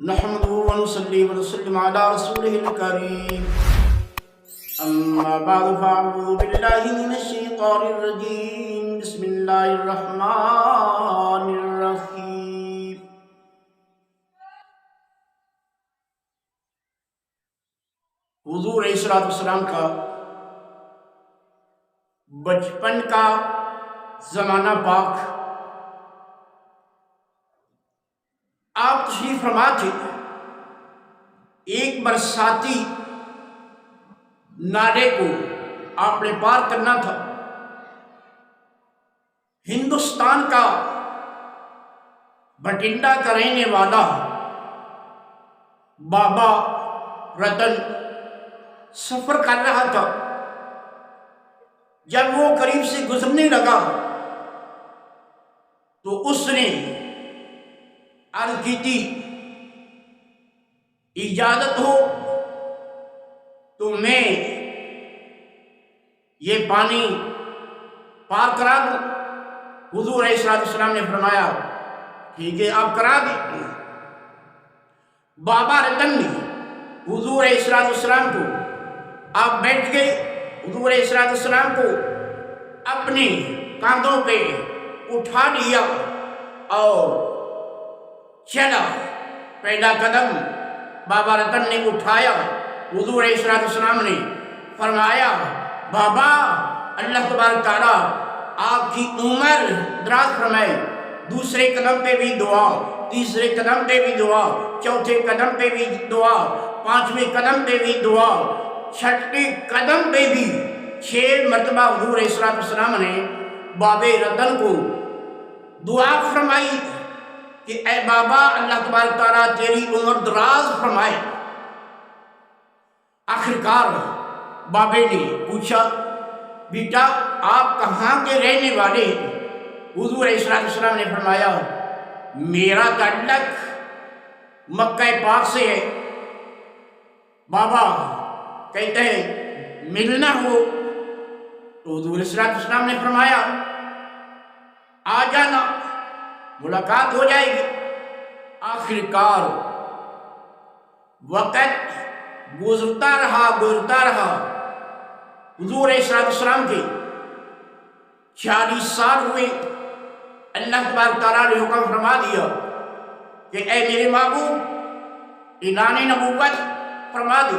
نحمده ونصلي ونسلم على رسوله الكريم. أما بعد فأعوذ بالله من الشيطان الرجيم. بسم الله الرحمن الرحيم. حضور علیہ الصلوۃ والسلام کا بچپن کا زمانہ پاک. آپ تشریف فرما تھے. ایک برساتی نالے کو آپ نے پار کرنا تھا. ہندوستان کا بھٹنڈا کا رہنے والا بابا رتن سفر کر رہا تھا. جب وہ قریب سے گزرنے لگا تو اس نے عرض کی تھی اجازت ہو تو میں یہ پانی پار کرا دوں. حضور علیہ السلام نے فرمایا ٹھیک ہے آپ کرا دیں. بابا رتن نے حضور علیہ السلام کو آپ بیٹھ گئے. حضور علیہ السلام کو اپنے کاندھوں پہ اٹھا لیا اور چلا. پہلا قدم بابا رتن نے اٹھایا. حضور علیہ السلام نے فرمایا بابا اللہ تبارک تعالیٰ آپ کی عمر دراز فرمائے. دوسرے قدم پہ بھی دعا, تیسرے قدم پہ بھی دعا, چوتھے قدم پہ بھی دعا, پانچویں قدم پہ بھی دعا, چھٹے قدم پہ بھی 6 مرتبہ حضور علیہ السلام نے بابے رتن کو دعا فرمائی کہ اے بابا اللہ تبارک تعالیٰ تیری عمر دراز فرمائے. آخرکار بابے نے پوچھا بیٹا آپ کہاں کے رہنے والے ہیں؟ حضور علیہ السلام نے فرمایا میرا تعلق مکہ پاک سے ہے. بابا کہتے ہیں ملنا ہو تو حضور علیہ السلام نے فرمایا آ جانا ملاقات ہو جائے گی. آخرکار وقت گزرتا رہا. حضور علیہ السلام کے 40 سال ہوئے. اللہ تبارک تعالیٰ نے حکم فرما دیا کہ اے میرے محبوب اعلان نبوت فرما دے.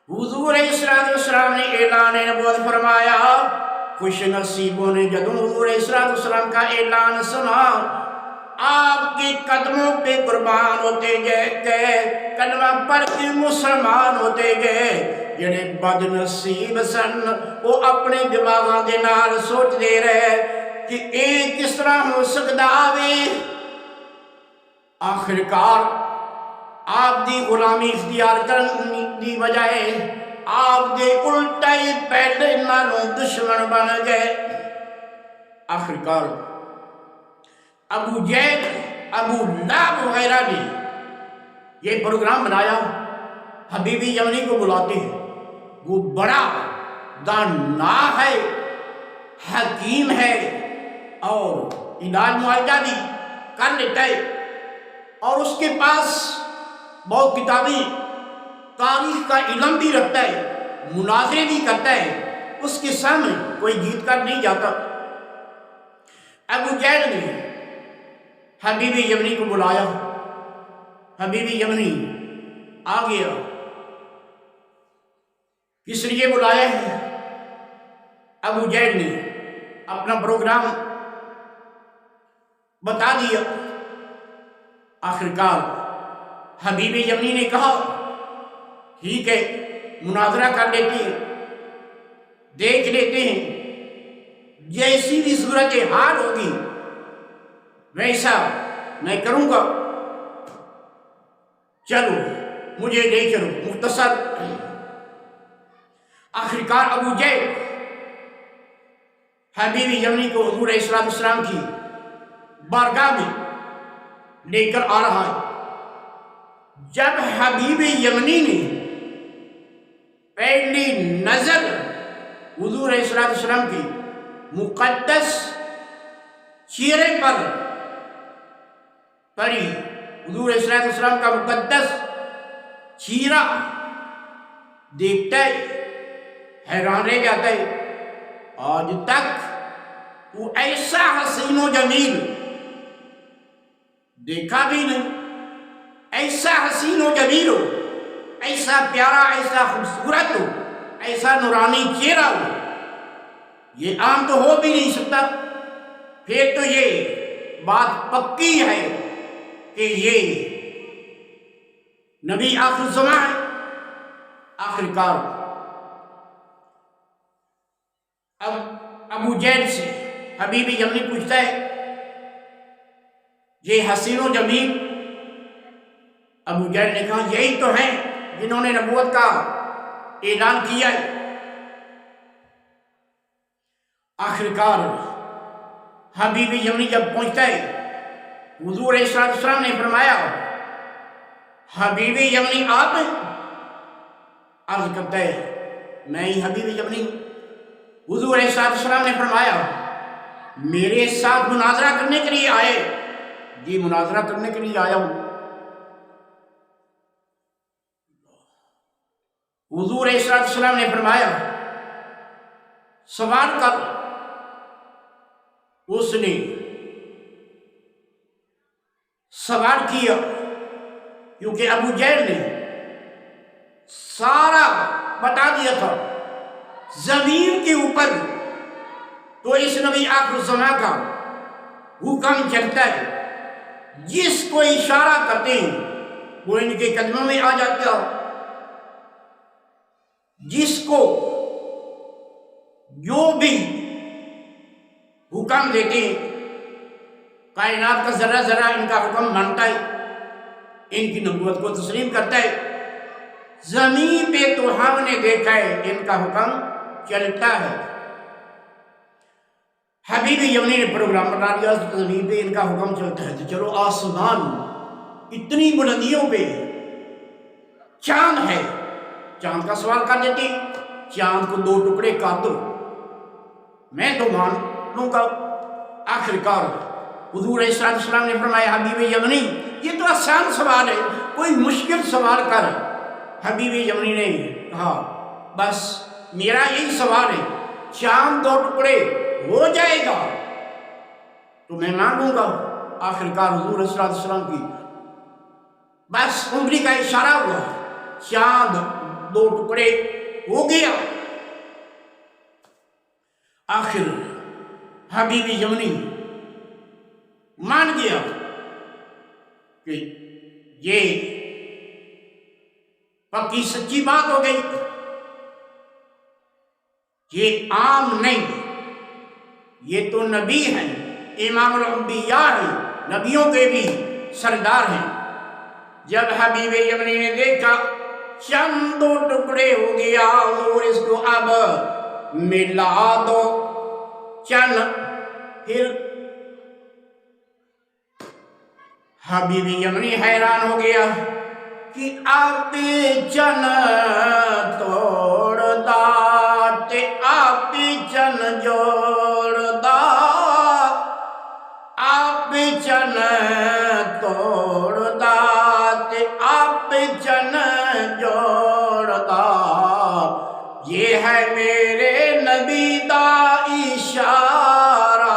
حضور علیہ السلام نے اعلان نبوت فرمایا. خوش نصیبوں نے جدوں حضور علیہ السلام کا اعلان سنا آپ کے قدموں پہ قربان ہوتے گئے, کلمہ پڑھ کے مسلمان ہوتے گئے. جڑے بد نصیب سن وہ اپنے دماغاں دے نال سوچ دے رہے کہ اے کس طرح ہو سکدا آوے. آخرکار آپ دی غلامی اختیار کرنے دی بجائے آپ دے الٹا ہی پہلے نالوں دشمن بن گئے. آخرکار ابو جہل, ابو لہب وغیرہ نے یہ پروگرام بنایا. حبیب یمنی کو بلاتے ہیں. وہ بڑا دانا ہے, حکیم ہے اور علاج معالجہ بھی کر لیتا ہے اور اس کے پاس بہت کتابیں تاریخ کا علم بھی رکھتا ہے, مناظرے بھی کرتا ہے. اس کے سامنے کوئی جیت کر نہیں جاتا. ابو جہل نے حبیب یمنی کو بلایا. حبیب یمنی آ گیا. کس لیے بلایا ہے؟ ابو جہل نے اپنا پروگرام بتا دیا. آخرکار حبیب یمنی نے کہا ٹھیک ہے مناظرہ کر لیتے ہیں, دیکھ لیتے ہیں, جیسی بھی صورت حال ہوگی ویسا میں کروں گا. چلو مجھے لے چلو. مختصر آخرکار ابو جہل حبیب یمنی کو حضور علیہ السلام کی بارگاہ میں لے کر آ رہا ہے. جب حبیب یمنی نے پہلی نظر حضور علیہ السلام کی مقدس چہرے پر پڑی حضور علیہ السلام کا مقدس چہرہ دیکھتا ہے حیران رہ جاتا ہے، آج تک وہ ایسا حسین و جمیل دیکھا بھی نہیں، ایسا حسین و جمیل ہو، ایسا پیارا، ایسا خوبصورت ہو، ایسا نورانی چہرہ ہو، یہ عام تو ہو بھی نہیں سکتا۔ پھر تو یہ بات پکی ہے کہ یہ نبی آخر زمان ہے، آخر کار۔ اب ابو جہل سے حبیب یمنی پوچھتا ہے یہ حسین و جمیل، ابو جہل نے کہا یہی تو ہیں جنہوں نے نبوت کا اعلان کیا ہے۔ آخر کار حبیب یمنی جب پہنچتا ہے، حضور علیہ السلام نے فرمایا حبیب یمنی آپ ہیں؟ عرض کرتا ہے میں ہی حبیب یمنی ہوں۔ حضور علیہ السلام نے فرمایا میرے ساتھ مناظرہ کرنے کے لیے آئے؟ جی مناظرہ کرنے کے لیے آیا ہوں۔ حضور علیہ السلام نے فرمایا سوال کر۔ اس نے سوال کیا کیونکہ ابو جہل نے سارا بتا دیا تھا، زمین کے اوپر تو اس نبی آخر الزمان کا حکم چلتا ہے، جس کو اشارہ کرتے ہیں وہ ان کے قدموں میں آ جاتا ہے، جس کو جو بھی حکم دیتے ہیں کائنات کا ذرہ ذرہ ان کا حکم مانتا ہے، ان کی نبوت کو تسلیم کرتا ہے۔ زمین پہ تو ہم نے دیکھا ہے ان کا حکم چلتا ہے۔ حبیب یمنی نے پروگرام بنا لیا، زمین پہ ان کا حکم چلتا ہے تو چلو آسمان اتنی بلندیوں پہ چاند ہے، چاند کا سوال کر دیتے ہیں، چاند کو 2 ٹکڑے کر دو میں تو مان لوں گا۔ آخر کار حضور علیہ السلام نے فرمایا حبیب یمنی یہ تو آسان سوال ہے، کوئی مشکل سوال کر۔ حبیب یمنی نے کہا بس میرا یہی سوال ہے، چاند 2 ٹکڑے ہو جائے گا تو میں مانوں گا۔ آخر کار حضور علیہ السلام کی بس انگلی کا اشارہ ہوا، چاند 2 ٹکڑے ہو گیا۔ آخر حبیب یمنی مان گیا کہ یہ پکی سچی بات ہو گئی، یہ عام نہیں، یہ تو نبی ہیں، امام الانبیاء ہیں، نبیوں کے بھی سردار ہیں۔ جب حبیب یمنی نے دیکھا چند 2 ٹکڑے ہو گیا، اور اس کو اب ملا دو چند، پھر حبیب یمنی حیران ہو گیا کہ آپ چن توڑ دا تے آپ چن جوڑ دا، آپ چن توڑ دا تے آپ چن جوڑ دا، یہ ہے میرے نبی دا اشارہ،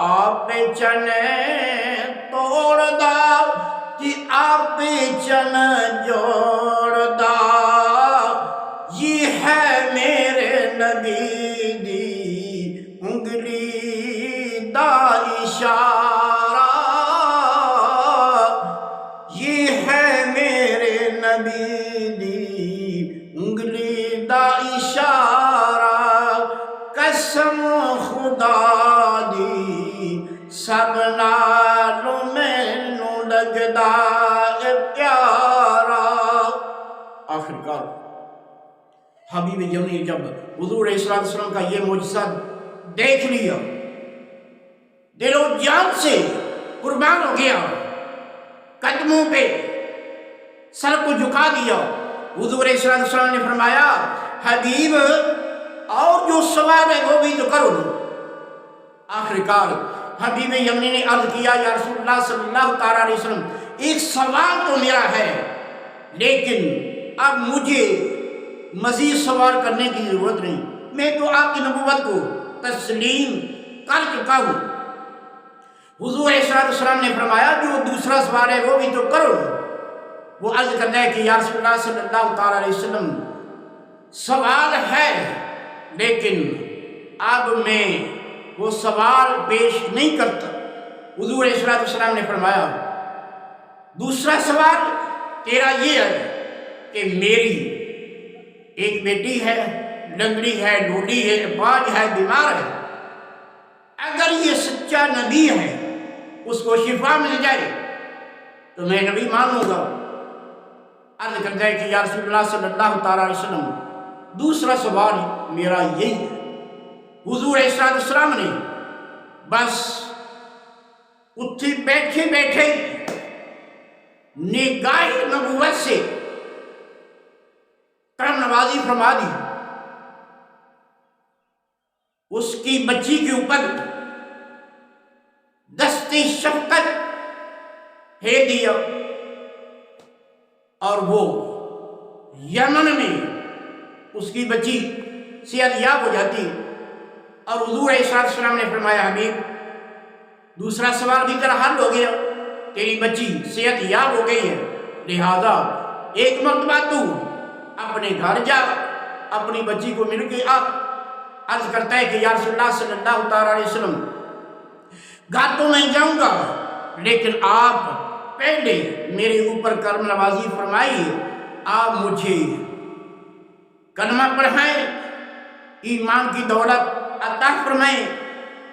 آپ چن توڑ دا کہ آپ چن جوڑ دا، یہ ہے میرے نبی دی انگلی دا اشارہ، یہ ہے میرے نبی دی انگلی دا اشارہ، قسم خدا دی سب نالوں مینوں لگدا اے پیارا۔ آخر کار حبیب یمنی جب حضور علیہ السلام کا یہ معجزہ دیکھ لیا، دل و جان سے قربان ہو گیا، قدموں پہ سر کو جھکا دیا۔ حضور علیہ السلام نے فرمایا حبیب اور جو سوال ہے وہ بھی تو کرو۔ آخر کار حبیب یمنی نے عرض کیا یا رسول اللہ صلی اللہ تعالیٰ علیہ وسلم ایک سوال تو میرا ہے، لیکن اب مجھے مزید سوال کرنے کی ضرورت نہیں، میں تو آپ کی نبوت کو تسلیم کر چکا ہوں۔ حضور صلی اللہ علیہ وسلم نے فرمایا جو دوسرا سوال ہے وہ بھی تو کرو۔ وہ عرض کرتا ہے کہ یا رسول اللہ صلی اللہ تعالیٰ علیہ وسلم سوال ہے، لیکن اب میں وہ سوال پیش نہیں کرتا۔ حضور صلی اللہ علیہ وسلم نے فرمایا دوسرا سوال تیرا یہ ہے کہ میری ایک بیٹی ہے، لنگڑی ہے، ڈھولی ہے، باج ہے، بیمار ہے، اگر یہ سچا نبی ہے اس کو شفا مل جائے تو میں نبی مانوں گا۔ عرض کرتا ہے کہ یا رسول اللہ صلی اللہ تعالیٰ علیہ وسلم دوسرا سوال میرا یہی ہے۔ حضور صلی اللہ علیہ وسلم نے بس اتھے بیٹھے بیٹھے نگاہ نبوت سے کرم نوازی فرما دی، اس کی بچی کے اوپر دستے شفقت پھیر دیا اور وہ یمن میں اس کی بچی صحت یاب ہو جاتی۔ اور حضور علیہ السلام نے فرمایا حبیب دوسرا سوال بھی تیرا حل ہو گیا، تیری بچی صحت یاب ہو گئی ہے، لہذا ایک مرتبہ تو اپنے گھر جا، اپنی بچی کو مل کے آ۔ عرض کرتا ہے کہ یا رسول اللہ صلی اللہ تعالیٰ علیہ وسلم گھر تو میں جاؤں گا، لیکن آپ پہلے میرے اوپر کرم نوازی فرمائیے، آپ مجھے کلمہ پڑھائیں، ایمان کی دولت عطا فرمائیں،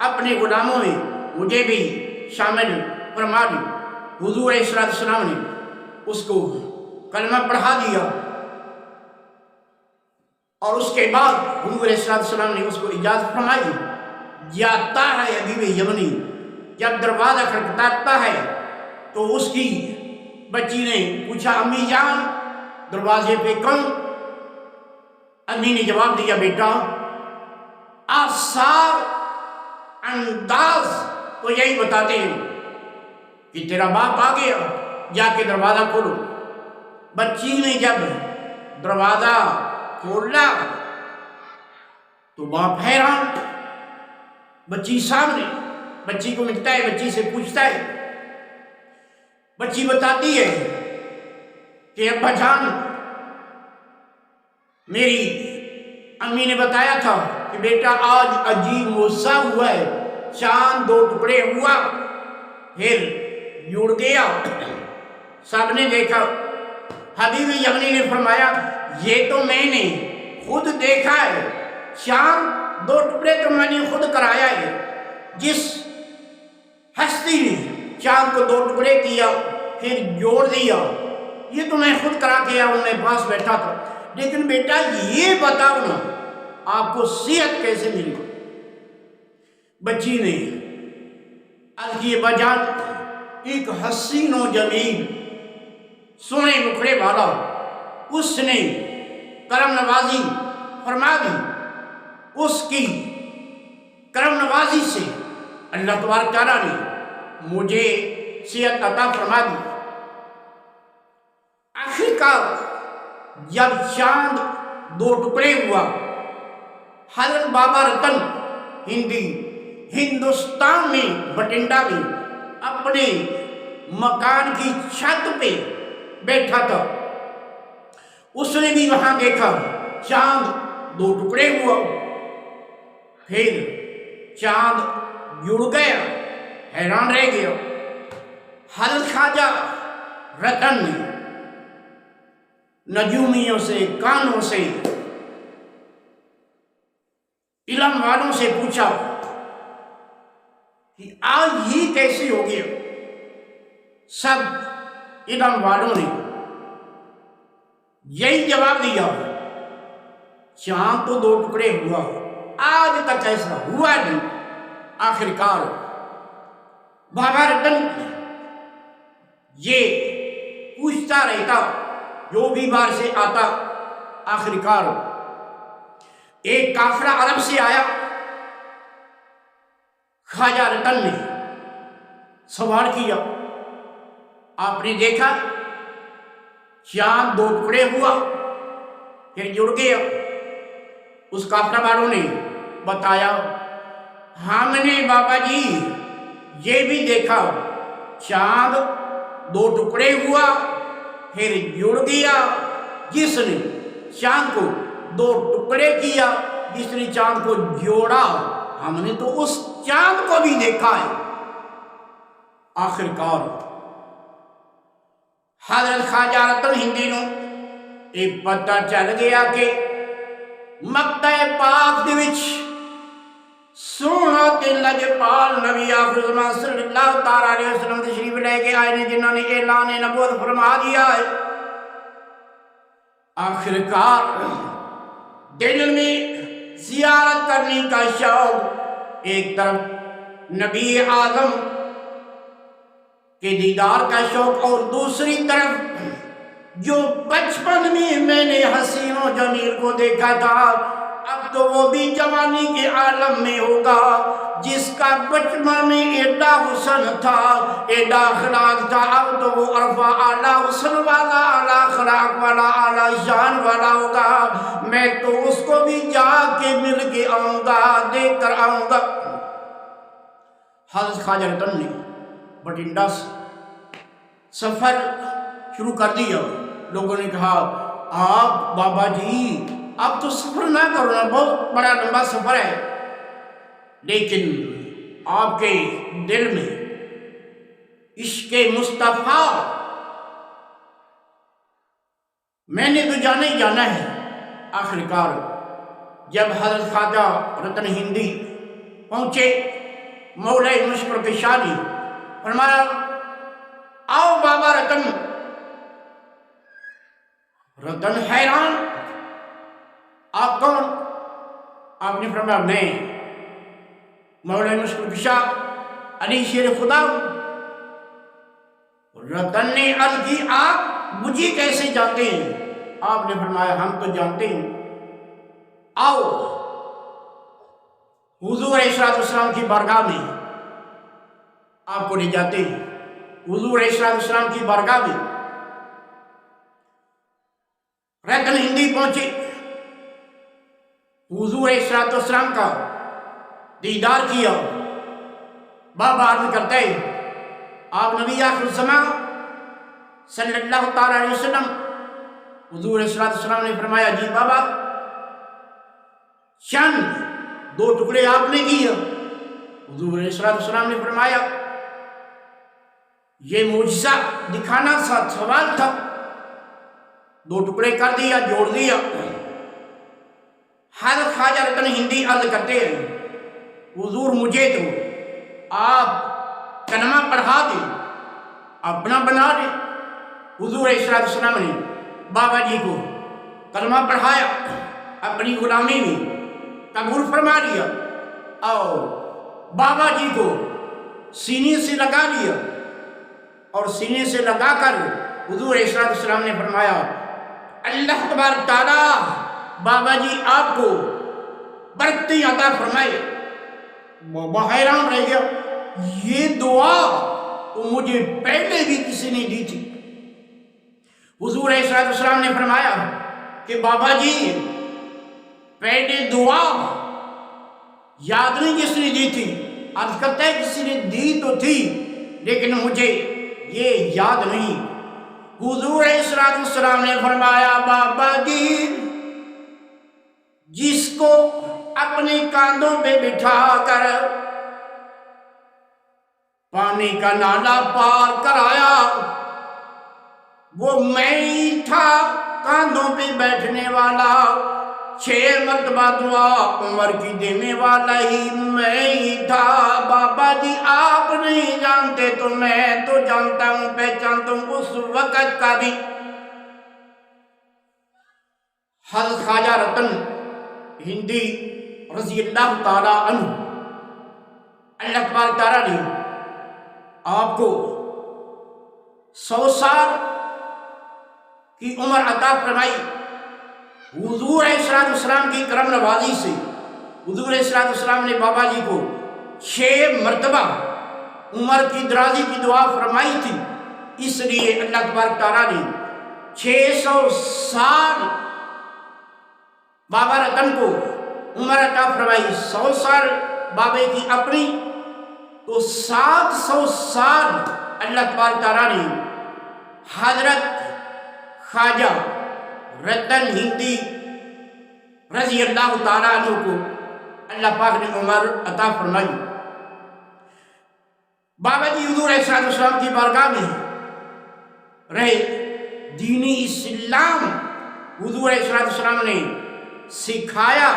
اپنے غلاموں میں مجھے بھی شامل فرما دیں۔ حضور علیہ السلام نے اس کو کلمہ پڑھا دیا اور اس کے بعد حضور علیہ السلام نے اس کو اجازت فرمائی۔ جاتا ہے حبیب یمنی، جب دروازہ کھٹکھٹاتا ہے تو اس کی بچی نے پوچھا امی جان دروازے پہ کون؟ امی نے جواب دیا بیٹا آثار انداز تو یہی بتاتے ہیں کہ تیرا باپ آ گیا، جا کے دروازہ کھولو۔ بچی نے جب دروازہ کھولا تو باپ حیران، بچی سامنے، بچی کو ملتا ہے، بچی سے پوچھتا ہے، بچی بتاتی ہے کہ ابا جان میری امی نے بتایا تھا کہ بیٹا آج عجیب معجزہ ہوا ہے، چاند دو ٹکڑے ہوا پھر جڑ گیا، سب نے دیکھا۔ حبیب یمنی نے فرمایا یہ تو میں نے خود دیکھا ہے، چاند دو ٹکڑے تو میں نے خود کرایا ہے، جس ہستی نے چاند کو دو ٹکڑے کیا پھر جوڑ دیا یہ تو میں خود کرا کے آیا ہوں، میں پاس بیٹھا تھا، لیکن بیٹا یہ بتاؤ نا آپ کو صحت کیسے ملی؟ بچی نے عرض کیے بجان ایک حسین و جمیل سونے مکھڑے والا اس نے کرم نوازی فرما دی، اس کی کرم نوازی سے اللہ تبارک تعالیٰ نے مجھے صحت عطا فرما دی۔ آخرکار جب چاند دو ٹکڑے ہوا، حضرت بابا رتن ہندوستان میں بٹنڈا میں اپنے مکان کی چھت پہ بیٹھا تھا، اس نے بھی وہاں دیکھا چاند دو ٹکڑے ہوا، پھر چاند جڑ گیا، حیران رہ گیا۔ حضرت خواجہ رتن نے نجومیوں سے، کانوں سے، علم والوں سے پوچھا کہ آج یہ کیسے ہو گیا؟ سب علم والوں نے یہی جواب دیا چاند تو دو ٹکڑے ہوا، آج تک ایسا ہوا نہیں۔ آخرکار بابا رتن یہ پوچھتا رہتا جو بھی بار سے آتا، آخرکار ایک کافرہ عرب سے آیا، خواجہ رتن نے سوال کیا آپ نے دیکھا چاند 2 ٹکڑے ہوا پھر جڑ گیا۔ اس کافرہ والوں نے بتایا ہم نے بابا جی یہ بھی دیکھا چاند 2 ٹکڑے ہوا پھر جڑ گیا۔ جس نے چاند کو 2 ٹکڑے کیا، جس نے چاند کو جوڑا، ہم نے تو اس چاند کو بھی دیکھا ہے۔ آخر کار حضرت خواجہ رتن ہندی نو یہ پتہ چل گیا کہ مکہ پاک دے وچ سونا تے لجپال نبی آخر زمان صلی اللہ تعالیٰ علیہ وسلم تشریف لے کے آئے نے، جنہوں نے اعلان نبوت فرما دیا ہے۔ آخر کار دل میں زیارت کرنے کا شوق، ایک طرف نبی اعظم کے دیدار کا شوق، اور دوسری طرف جو بچپن میں نے حسین و جمیل کو دیکھا تھا، اب تو وہ بھی جوانی کے عالم میں ہوگا، جس کا بچپن میں ایڈا حسن تھا، ایڈا اخلاق تھا، اب تو وہ عرفہ اعلیٰ حسن والا، اعلیٰ اخلاق والا، اعلیٰ شان والا ہوگا۔ میں تو اس کو بھی جا کے مل کے آؤں گا، دیکھ کر آؤں گا۔ حضرت خواجہ رتن نے بٹھنڈا سے سفر شروع کر دیا۔ لوگوں نے کہا آپ بابا جی اب تو سفر نہ کرو نا، بہت بڑا لمبا سفر ہے۔ لیکن آپ کے دل میں عشق مصطفیٰ میں نے تو جانا ہی جانا ہے۔ آخر کار جب حضرت خواجہ رتن ہندی پہنچے، مولا مشکل کے شانی فرمایا آؤ بابا رتن۔ رتن حیران، آپ کون؟ آپ نے فرمایا میں مولا مشکل کشا علی شیر خدا ہوں۔ رتن نے عرض کی آپ مجھے کیسے جانتے ہیں؟ آپ نے فرمایا ہم تو جانتے ہیں، آؤ حضور علیہ السلام کی بارگاہ میں آپ کو لے جاتے ہیں۔ حضور علیہ السلام کی بارگاہ میں رتن ہندی پہنچے، حضور علیہ السلام کا دیدار کیا۔ بابا عرض کرتے ہیں آپ نبی آخر الزمان صلی اللہ تعالیٰ علیہ وسلم۔ حضور علیہ السلام نے فرمایا جی بابا، چند 2 ٹکڑے آپ نے کیا۔ حضور علیہ السلام نے فرمایا یہ معجزہ دکھانا سوال تھا، 2 ٹکڑے کر دیا، جوڑ دیا۔ حضرت خواجہ رتن ہندی عرض کرتے ہیں حضور مجھے تو آپ کلمہ پڑھا دیں، اپنا بنا دیں۔ حضور علیہ السلام نے بابا جی کو کلمہ پڑھایا، اپنی غلامی میں قبول فرما لیا، اور بابا جی کو سینے سے لگا لیا، اور سینے سے لگا کر حضور علیہ السلام نے فرمایا اللہ تبارک تعالیٰ بابا جی آپ کو برکتیں عطا فرمائے۔ بابا حیران رہ گیا، یہ دعا تو مجھے پہلے بھی کسی نے دی تھی۔ حضور علیہ السلام نے فرمایا کہ بابا جی پہلے دعا یاد نہیں کس نے دی تھی، عرض کرتا ہے کسی نے دی تو تھی لیکن مجھے یہ یاد نہیں۔ حضور علیہ السلام نے فرمایا بابا جی جس کو اپنے کاندھوں پہ بٹھا کر پانی کا نالا پار کرایا وہ میں ہی تھا، کاندھوں پہ بیٹھنے والا، 6 مرتبہ دعا عمر کی دینے والا ہی میں ہی تھا۔ بابا جی آپ نہیں جانتے تو میں تو جانتا ہوں، پہچانتا ہوں اس وقت کا بھی۔ حضرت خواجہ رتن ہندی رضی اللہ تعالیٰ عنہ، اللہ تبارک تعالیٰ نے آپ کو 100 سال کی عمر عطا فرمائی۔ حضور علیہ السلام کی کرم نوازی سے حضور علیہ السلام نے بابا جی کو 6 مرتبہ عمر کی درازی کی دعا فرمائی تھی، اس لیے اللہ تبارک تعالیٰ نے 600 سال بابا رتن کو عمر عطا فرمائی، 100 سال بابے کی اپنی، تو 700 سال اللہ تبارک تعالیٰ نے حضرت خواجہ رتن ہندی رضی اللہ تعالیٰ عنہ کو اللہ پاک نے عمر عطا فرمائی۔ بابا جی حضور علیہ السلام کی بارگاہ میں رہے، دینی اسلام حضور علیہ السلام نے سکھایا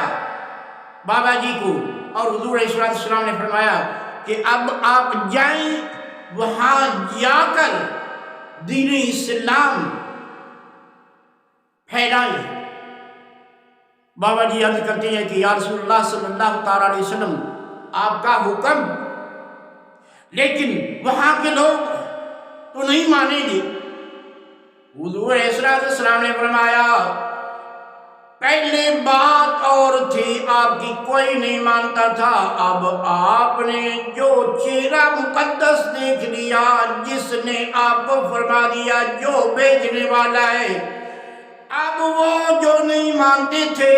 بابا جی کو، اور حضور علیہ السلام نے فرمایا کہ اب آپ جائیں وہاں جا کر دین اسلام پھیلائیں۔ بابا جی عرض کرتے ہیں کہ یا رسول اللہ صلی اللہ تعالیٰ علیہ وسلم آپ کا حکم، لیکن وہاں کے لوگ تو نہیں مانیں گے۔ حضور علیہ السلام نے فرمایا پہلے بات اور تھی، آپ کی کوئی نہیں مانتا تھا، اب آپ نے جو چہرہ مقدس دیکھ لیا، جس نے آپ کو فرما دیا جو بھیجنے والا ہے، اب وہ جو نہیں مانتے تھے،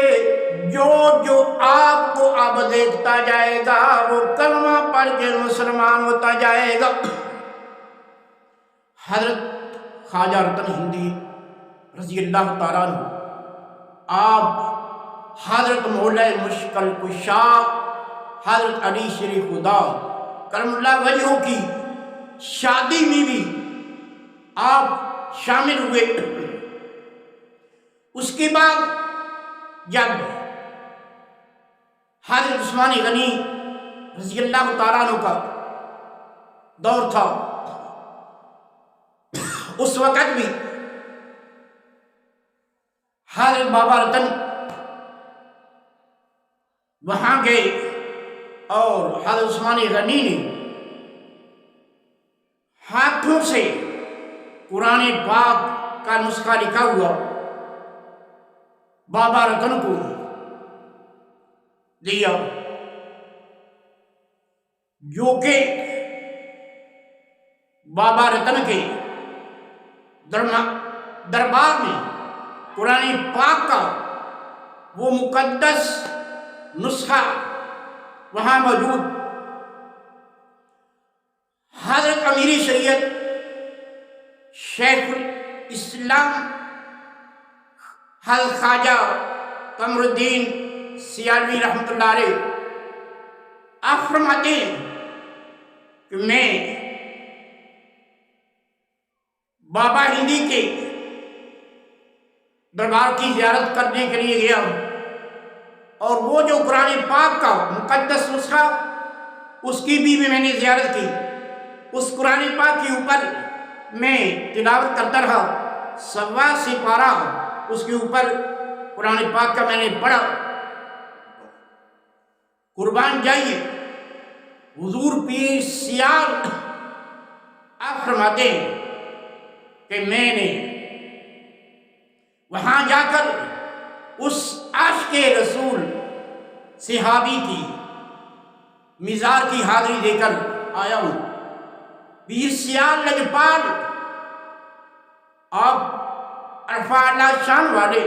جو آپ کو اب دیکھتا جائے گا وہ کلمہ پڑھ کے مسلمان ہوتا جائے گا۔ حضرت خواجہ رتن ہندی رضی اللہ تعالیٰ عنہ، آپ حضرت مولا مشکل کشا حضرت علی شیر خدا کرم اللہ وجہہ کی شادی میں بھی آپ شامل ہوئے۔ اس کے بعد جب حضرت عثمان غنی رضی اللہ تعالیٰ عنہ کا دور تھا، اس وقت بھی حضرت بابا رتن وہاں گئے، اور حضرت عثمان غنی نے ہاتھوں سے قرآن پاک کا نسخہ لکھا ہوا بابا رتن کو دیا، جو کہ بابا رتن کے دربار میں قرآن پاک کا وہ مقدس نسخہ وہاں موجود۔ حضرت امیر شریعت شیخ الاسلام حضرت خواجہ قمر الدین سیالوی رحمۃ اللہ علیہ آپ فرماتے ہیں کہ میں بابا ہندی کے دربار کی زیارت کرنے کے لیے گیا، اور وہ جو قرآن پاک کا مقدس نسخہ اس کی بھی میں نے زیارت کی۔ اس قرآن پاک کے اوپر میں تلاوت کرتا رہا، 1.25 سپارہ اس کے اوپر قرآن پاک کا میں نے پڑھا۔ قربان جائیے، حضور پیر سیال آپ فرماتے ہیں کہ میں نے وہاں جا کر اس عاشق رسول صحابی کی مزار کی حاضری دے کر آیا ہوں۔ پیر سیال لجپال آپ عرفہ اللہ شان والے،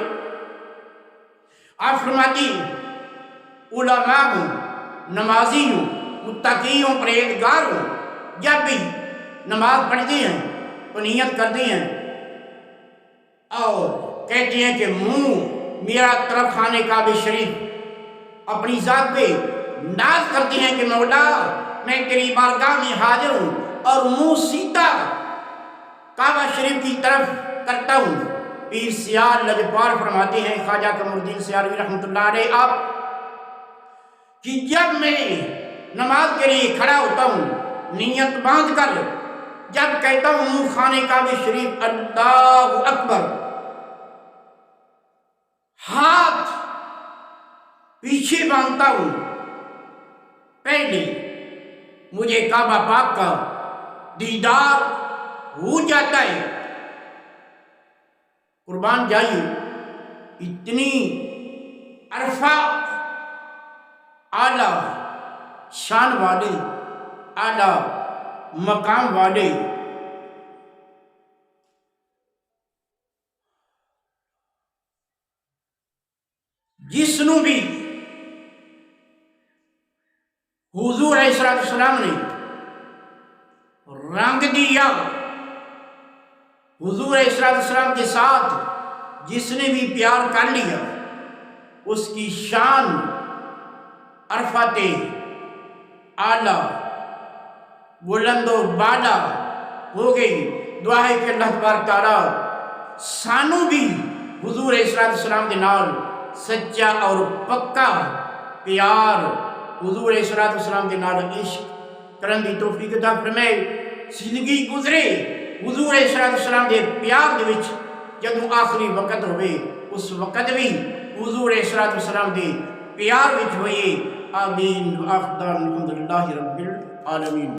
آپ فرماتی علماء ہوں، نمازی ہوں، متقی ہوں، پرہیزگار ہوں، جب بھی نماز پڑھتے ہیں تو نیت کرتے ہیں اور کہتے ہیں کہ منہ میرا طرف خانے کعبہ شریف، اپنی ذات پہ ناز کرتے ہیں کہ مولا میں تیری بارگاہ میں حاضر ہوں، اور منہ سیدھا کعبہ شریف کی طرف کرتا ہوں۔ پیر سیال لجپال فرماتے ہیں خواجہ قمر الدین سیالوی رحمۃ اللہ علیہ آپ کہ جب میں نماز کے لیے کھڑا ہوتا ہوں، نیت باندھ کر جب کہتا ہوں منہ خانے کعبہ شریف اللہ اکبر، ہاتھ پیچھے باندھتا ہوں، پہلے مجھے کعبہ پاک کا دیدار ہو جاتا ہے۔ قربان جائیے، اتنی عرفہ اعلیٰ شان والے، اعلیٰ مقام والے جس نو بھی حضور علیہ السلام نے رنگ دیا، حضور علیہ السلام کے ساتھ جس نے بھی پیار کر لیا، اس کی شان عرفات اعلیٰ بلند و بالا ہو گئی۔ دعا ہے کہ اللہ تبارک تعالیٰ سانو بھی حضور علیہ السلام کے نال سچا اور پکا پیار، حضور علیہ السلام کے نال عشق کرن دی توفیق عطا فرمائے۔ زندگی گزرے حضور علیہ السلام دے پیار دے وچ، جدوں آخری وقت ہوئے اس وقت بھی حضور علیہ السلام دے پیار وچ ہوئے۔ آمین۔ وآخر دعوانا الحمدللہ رب العالمین۔